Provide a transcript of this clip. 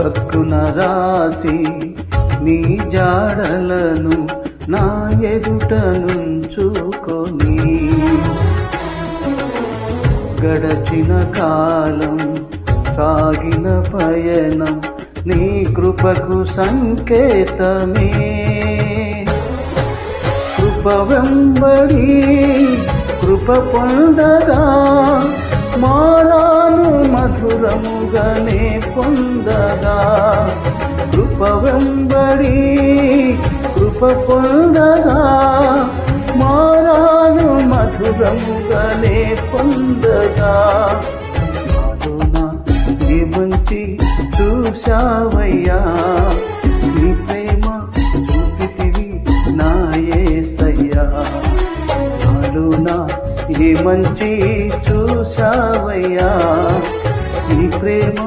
చక్కున రాసి నీ జాడలను నా ఎదుట నుంచుకొని గడచిన కాలం సాగిన పయనం నీ కృపకు సంకేతమే. కృప వెంబడి కృప పొందగా మారాను మధురముగానే పొందగా. కృప వెంబడి కృప పొందగా మారాను మధురముగానే పొందగా. నీ మంచి చూశావయ్యా, నీ ప్రేమ చూపితివి నా యేసయ్యా. నాలోనా ఈ మంచి చూశావయ్యా, నీ ప్రేమ